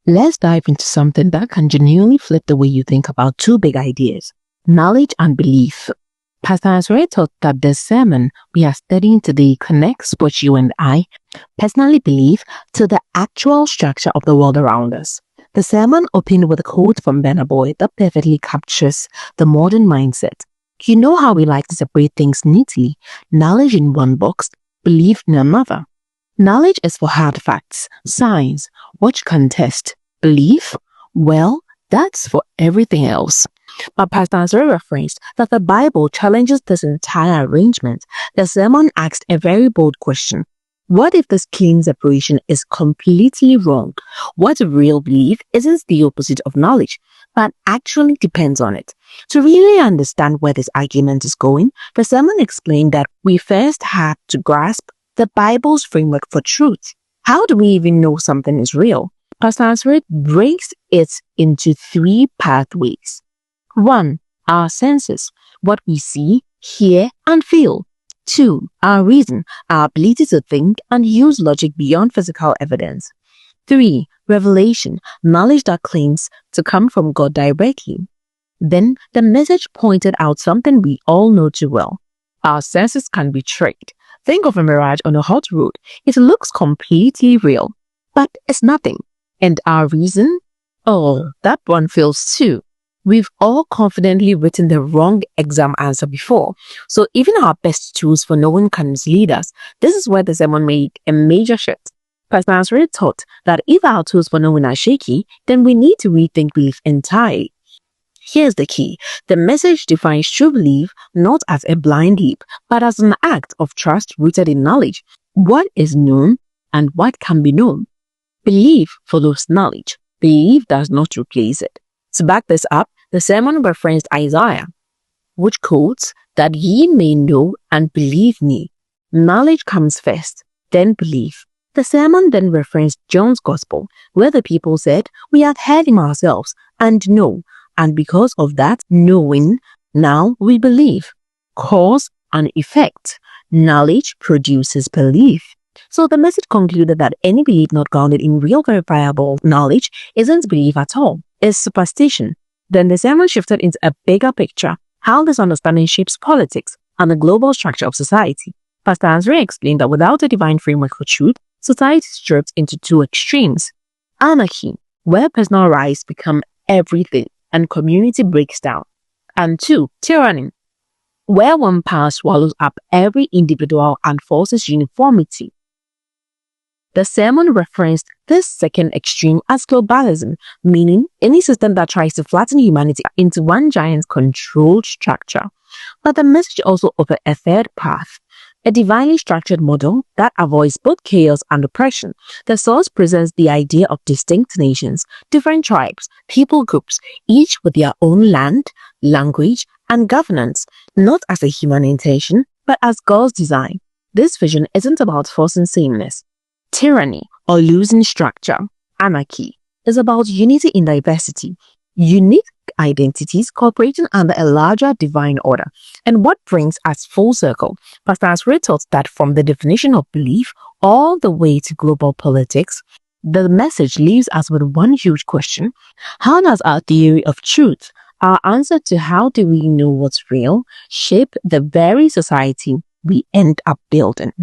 Let's dive into something that can genuinely flip the way you think about two big ideas: knowledge and belief. Pastor ANSERE taught that the sermon we are studying today connects what you and I personally believe to the actual structure of the world around us. The sermon opened with a quote from Boy that perfectly captures the modern mindset. You know how we like to separate things neatly: knowledge in one box, belief in another. Knowledge is for hard facts, science, what you can test. Belief? Well, that's for everything else. But Pastor ANSERE referenced that the Bible challenges this entire arrangement. The sermon asked a very bold question. What if this clean separation is completely wrong? What if real belief isn't the opposite of knowledge, but actually depends on it? To really understand where this argument is going, the sermon explained that we first have to grasp the Bible's framework for truth. How do we even know something is real? Pastor ANSERE breaks it into three pathways. 1. Our senses, what we see, hear, and feel. 2. Our reason, our ability to think and use logic beyond physical evidence. 3. Revelation, knowledge that claims to come from God directly. Then the message pointed out something we all know too well. Our senses can be tricked. Think of a mirage on a hot road. It looks completely real, but it's nothing. And our reason? Oh, that one fails too. We've all confidently written the wrong exam answer before, so even our best tools for knowing can mislead us. This is where the sermon made a major shift. Pastor ANSERE taught that if our tools for knowing are shaky, then we need to rethink belief entirely. Here's the key. The message defines true belief not as a blind leap, but as an act of trust rooted in knowledge. What is known and what can be known? Belief follows knowledge. Belief does not replace it. To back this up, the sermon referenced Isaiah, which quotes, "That ye may know and believe me." Knowledge comes first, then belief. The sermon then referenced John's Gospel, where the people said, "We have heard him ourselves and know, and because of that knowing, now we believe." Cause and effect. Knowledge produces belief. So the message concluded that any belief not grounded in real verifiable knowledge isn't belief at all. It's superstition. Then the sermon shifted into a bigger picture: how this understanding shapes politics and the global structure of society. Pastor ANSERE explained that without a divine framework for truth, society drifts into two extremes: anarchy, where personal rights become everything and community breaks down; and 2, tyranny, where one power swallows up every individual and forces uniformity. The sermon referenced this second extreme as globalism, meaning any system that tries to flatten humanity into one giant controlled structure. But the message also offered a third path: a divinely structured model that avoids both chaos and oppression. The source presents the idea of distinct nations, different tribes, people groups, each with their own land, language, and governance, not as a human intention, but as God's design. This vision isn't about forcing sameness. Tyranny, or losing structure. Anarchy is about unity in diversity, unique identities cooperating under a larger divine order. And what brings us full circle, Pastor ANSERE taught that from the definition of belief all the way to global politics, the message leaves us with one huge question: how does our theory of truth, our answer to how do we know what's real, shape the very society we end up building?